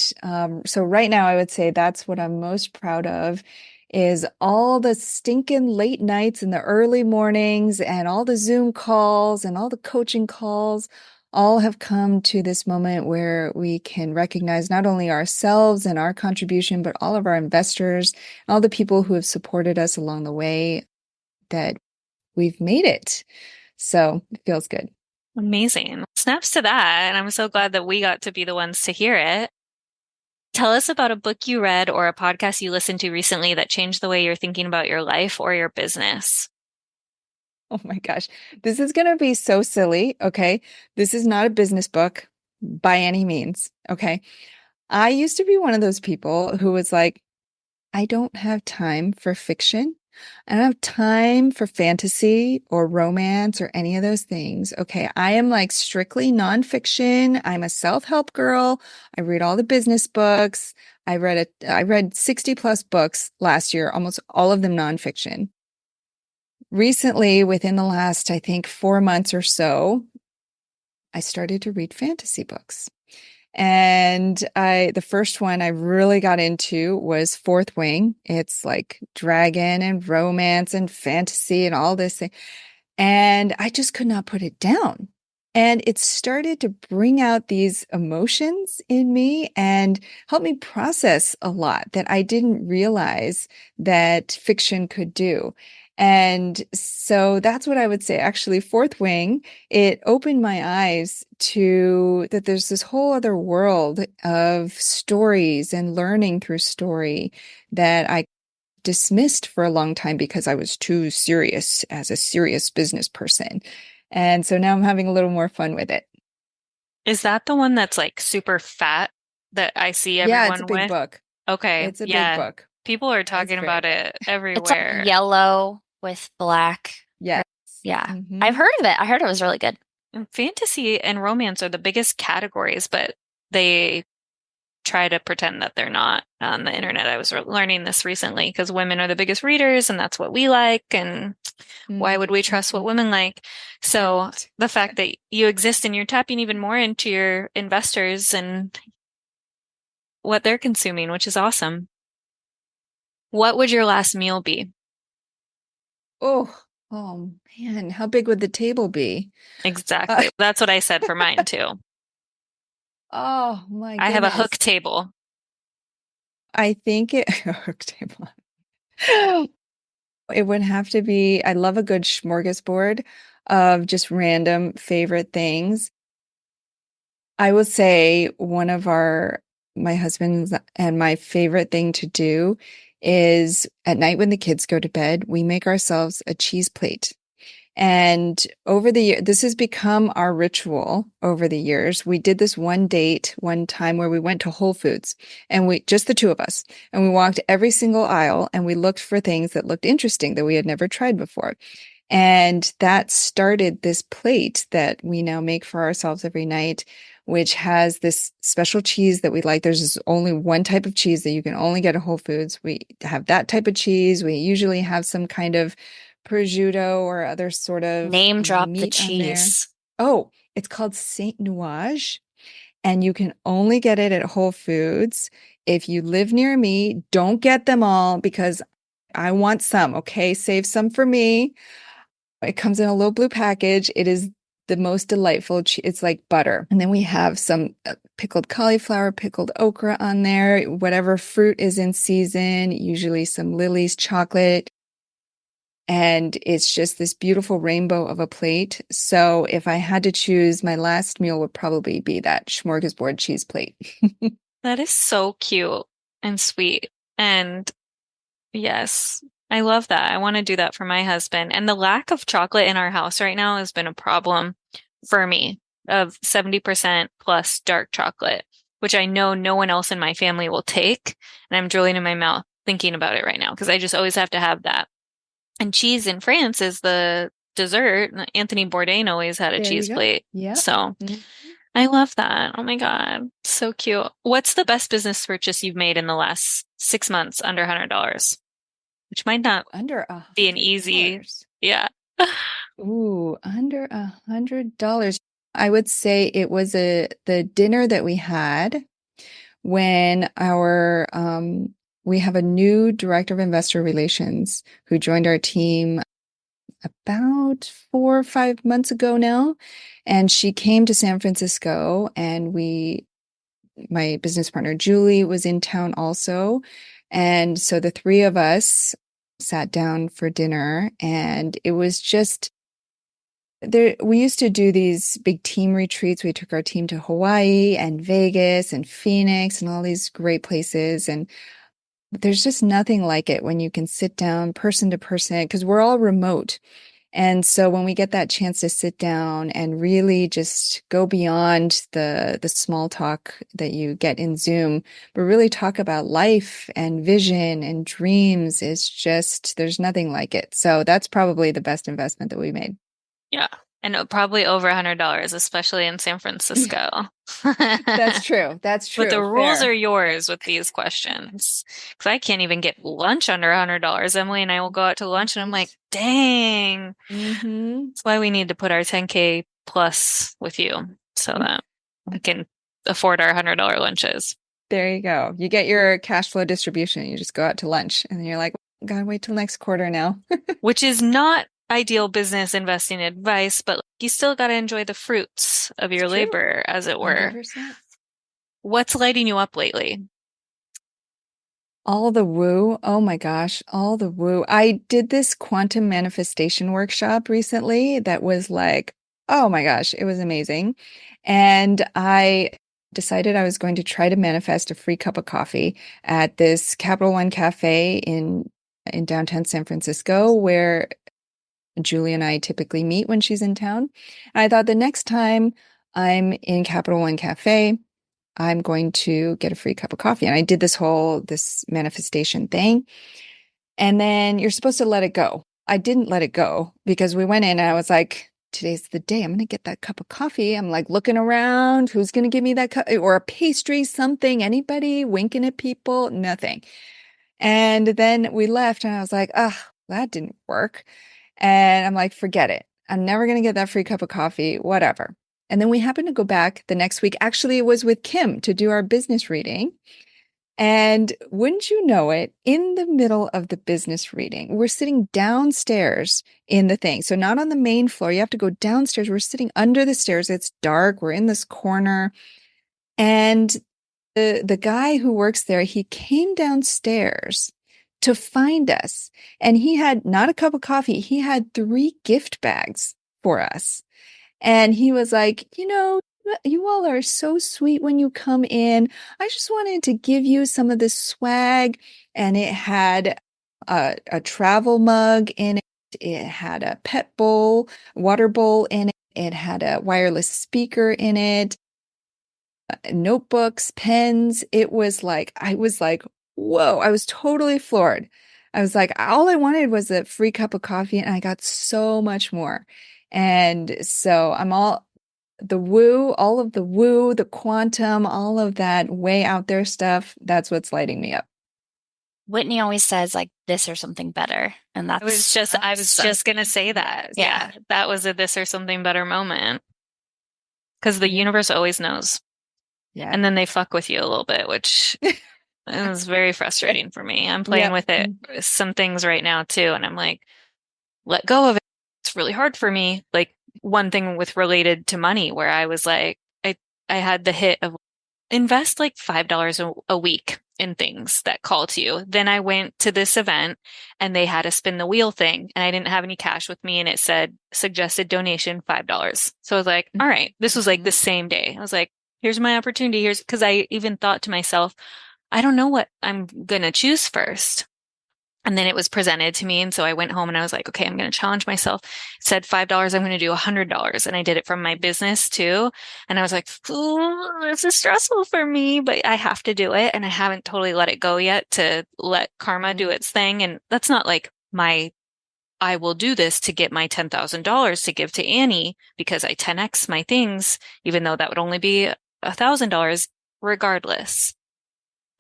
so right now, I would say that's what I'm most proud of is all the stinking late nights and the early mornings and all the Zoom calls and all the coaching calls all have come to this moment where we can recognize not only ourselves and our contribution, but all of our investors, all the people who have supported us along the way that we've made it. So it feels good. Amazing. Snaps to that. And I'm so glad that we got to be the ones to hear it. Tell us about a book you read or a podcast you listened to recently that changed the way you're thinking about your life or your business. Oh my gosh. This is going to be so silly. Okay. This is not a business book by any means. Okay. I used to be one of those people who was like, I don't have time for fiction. I don't have time for fantasy or romance or any of those things. Okay. I am like strictly nonfiction. I'm a self-help girl. I read all the business books. I read 60 plus books last year, almost all of them nonfiction. Recently, within the last, I think, 4 months or so, I started to read fantasy books. And the first one I really got into was Fourth Wing. It's like dragon and romance and fantasy and all this thing. And I just could not put it down. And it started to bring out these emotions in me and help me process a lot that I didn't realize that fiction could do. And so that's what I would say. Actually, Fourth Wing, it opened my eyes to that there's this whole other world of stories and learning through story that I dismissed for a long time because I was too serious as a serious business person. And so now I'm having a little more fun with it. Is that the one that's like super fat that I see Yeah, it's a everyone big with? book. Okay, It's a big yeah. book. People are It's talking great. about it It's like everywhere. yellow with black. Yes. Yeah. I've Hmm. heard of it. I heard it was really good. And fantasy and romance are the biggest categories, but they try to pretend that they're not on the internet. I was learning this recently because women are the biggest readers and that's what we like. And why would we trust what Hmm. women like? So Right. the fact that you exist and you're tapping even more into your investors and what they're consuming, which is awesome. What would your last meal be? Oh, oh man, how big would the table be? Uh, Exactly. That's what I said for mine too. oh my I have a hook goodness. table. I think it hook table. It would have to be, I love a good smorgasbord of just random favorite things. I will say my husband's and my favorite thing to do is at night when the kids go to bed, we make ourselves a cheese plate And over the year, this has become our ritual over the years. We did this one time where we went to Whole Foods and just the two of us, and we walked every single aisle and we looked for things that looked interesting that we had never tried before. And that started this plate that we now make for ourselves every night, which has this special cheese that we like. There's only one type of cheese that you can only get at Whole Foods. We have that type of cheese. We usually have some kind of prosciutto or other sort of Name drop the meat on there. cheese. Oh, it's called Saint Nuage, and you can only get it at Whole Foods. If you live near me, don't get them all because I want some, okay? Save some for me. It comes in a little blue package. It is the most delightful. It's like butter. And then we have some pickled cauliflower, pickled okra on there, whatever fruit is in season, usually some Lily's chocolate. And it's just this beautiful rainbow of a plate. So if I had to choose, my last meal would probably be that smorgasbord cheese plate. That is so cute and sweet. And yes, I love that. I want to do that for my husband. And the lack of chocolate in our house right now has been a problem for me of 70% plus dark chocolate, which I know no one else in my family will take. And I'm drooling in my mouth thinking about it right now because I just always have to have that. And cheese in France is the dessert. Anthony Bourdain always had a There you cheese go. plate. Yeah. So I love that. Oh my God. So cute. What's the best business purchase you've made in the last 6 months under $100? Which might not Under be an easy, $100. yeah. Ooh, under $100. I would say it was the dinner that we had when we have a new director of investor relations who joined our team about 4 or 5 months ago now. And she came to San Francisco, and my business partner, Julie, was in town also. And so the three of us sat down for dinner, and it was just there. We used to do these big team retreats. We took our team to Hawaii and Vegas and Phoenix and all these great places. And there's just nothing like it when you can sit down person to person because we're all remote. And so when we get that chance to sit down and really just go beyond the small talk that you get in Zoom, but really talk about life and vision and dreams, it's just, there's nothing like it. So that's probably the best investment that we made. Yeah. And probably over $100, especially in San Francisco. That's true. That's true. But the rules Fair. are yours with these questions. Because I can't even get lunch under $100. Emily and I will go out to lunch and I'm like, dang. Mm-hmm. That's why we need to put our 10K plus with you so that I can afford our $100 lunches. There you go. You get your cash flow distribution. You just go out to lunch and then you're like, gotta wait till next quarter now. Which is not ideal business investing advice, but you still got to enjoy the fruits of your labor, as it were. 100%. What's lighting you up lately? All the woo. Oh my gosh, all the woo. I did this quantum manifestation workshop recently that was like, oh my gosh, it was amazing. And I decided I was going to try to manifest a free cup of coffee at this Capital One cafe in downtown San Francisco, where Julie and I typically meet when she's in town. And I thought the next time I'm in Capital One Cafe, I'm going to get a free cup of coffee. And I did this manifestation thing. And then you're supposed to let it go. I didn't let it go because we went in and I was like, today's the day. I'm going to get that cup of coffee. I'm like looking around. Who's going to give me that cup or a pastry, something, anybody winking at people? Nothing. And then we left and I was like, oh, that didn't work. And I'm like, forget it. I'm never going to get that free cup of coffee, whatever. And then we happened to go back the next week. Actually, it was with Kim to do our business reading. And wouldn't you know it, in the middle of the business reading, we're sitting downstairs in the thing. So not on the main floor. You have to go downstairs. We're sitting under the stairs. It's dark. We're in this corner. And the guy who works there, he came downstairs to find us. And he had not a cup of coffee. He had 3 gift bags for us. And he was like, you all are so sweet when you come in. I just wanted to give you some of this swag. And it had a travel mug in it. It had a pet bowl, water bowl in it. It had a wireless speaker in it, notebooks, pens. I was like, whoa, I was totally floored. I was like, all I wanted was a free cup of coffee, and I got so much more. And so I'm all all of the woo, the quantum, all of that way out there stuff. That's what's lighting me up. Whitney always says like this or something better. And I was just gonna say that. Yeah. That was a this or something better moment. Because the universe always knows. Yeah. And then they fuck with you a little bit, which is very frustrating for me. I'm playing with it, some things right now too, and I'm like, let go of it. It's really hard for me. Like one thing with related to money where I was like, I had the hit of invest like $5 a week in things that call to you. Then I went to this event and they had a spin the wheel thing and I didn't have any cash with me and it said suggested donation $5. So I was like, all right, this was like the same day. I was like, here's my opportunity. Here's because I even thought to myself, I don't know what I'm gonna choose first. And then it was presented to me. And so I went home and I was like, okay, I'm going to challenge myself. It said $5, I'm going to do $100. And I did it from my business too. And I was like, ooh, this is stressful for me, but I have to do it. And I haven't totally let it go yet to let karma do its thing. And that's not like I will do this to get my $10,000 to give to Annie because I 10x my things, even though that would only be $1,000 regardless.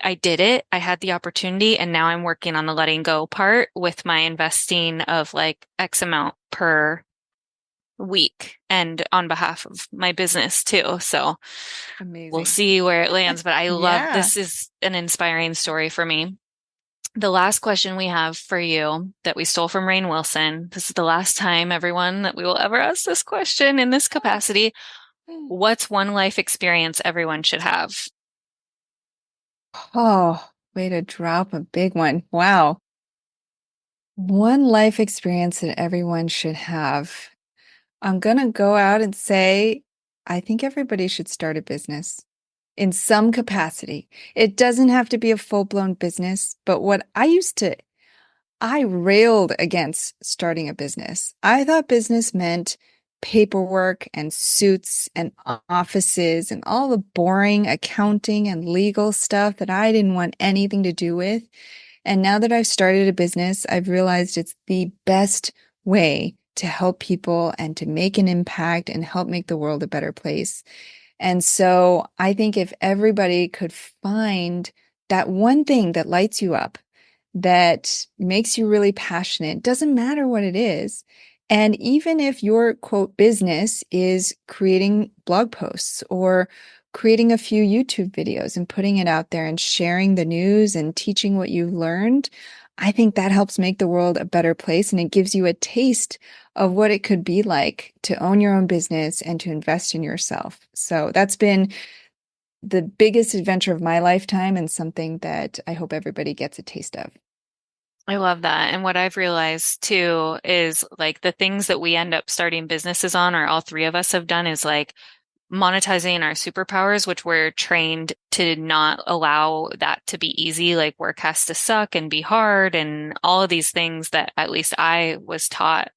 I did it. I had the opportunity and now I'm working on the letting go part with my investing of like X amount per week and on behalf of my business too. So Amazing. We'll see where it lands, but I love this is an inspiring story for me. The last question we have for you that we stole from Rainn Wilson. This is the last time, everyone, that we will ever ask this question in this capacity. What's one life experience everyone should have? Oh, way to drop a big one. Wow. One life experience that everyone should have. I'm going to go out and say, I think everybody should start a business in some capacity. It doesn't have to be a full-blown business, but I railed against starting a business. I thought business meant paperwork and suits and offices and all the boring accounting and legal stuff that I didn't want anything to do with. And now that I've started a business, I've realized it's the best way to help people and to make an impact and help make the world a better place. And so I think if everybody could find that one thing that lights you up, that makes you really passionate, doesn't matter what it is. And even if your quote business is creating blog posts or creating a few YouTube videos and putting it out there and sharing the news and teaching what you've learned, I think that helps make the world a better place. And it gives you a taste of what it could be like to own your own business and to invest in yourself. So that's been the biggest adventure of my lifetime and something that I hope everybody gets a taste of. I love that. And what I've realized too is like the things that we end up starting businesses on, or all three of us have done, is like monetizing our superpowers, which we're trained to not allow that to be easy. Like work has to suck and be hard and all of these things that at least I was taught.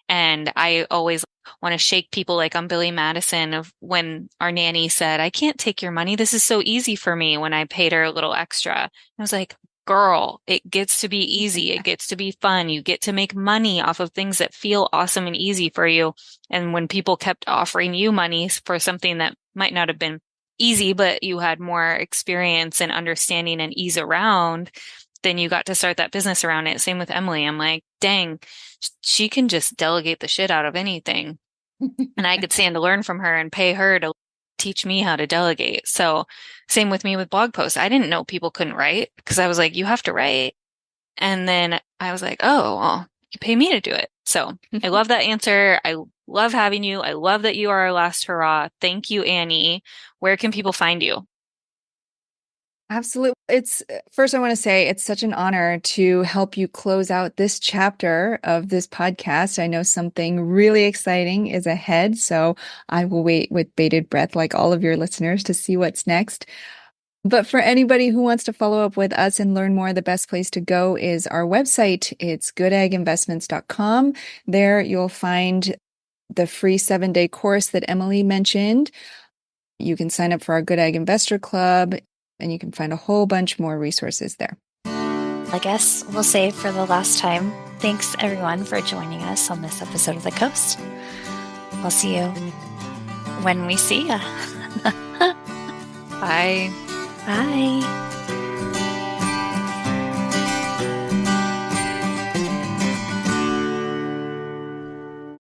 And I always want to shake people like I'm Billy Madison of when our nanny said, I can't take your money. This is so easy for me when I paid her a little extra. I was like, girl, it gets to be easy. It gets to be fun. You get to make money off of things that feel awesome and easy for you. And when people kept offering you money for something that might not have been easy, but you had more experience and understanding and ease around, then you got to start that business around it. Same with Emily. I'm like, dang, she can just delegate the shit out of anything. And I could stand to learn from her and pay her to teach me how to delegate. So same with me with blog posts. I didn't know people couldn't write because I was like, you have to write. And then I was like, oh, well, you pay me to do it. So I love that answer. I love having you. I love that you are our last hurrah. Thank you, Annie. Where can people find you? Absolutely. First, I want to say it's such an honor to help you close out this chapter of this podcast. I know something really exciting is ahead, so I will wait with bated breath, like all of your listeners, to see what's next. But for anybody who wants to follow up with us and learn more, the best place to go is our website. It's goodaginvestments.com. There you'll find the free 7-day course that Emily mentioned. You can sign up for our Good Ag Investor Club, and you can find a whole bunch more resources there. I guess we'll say for the last time, thanks everyone for joining us on this episode of The Coast. We'll see you when we see ya. Bye. Bye.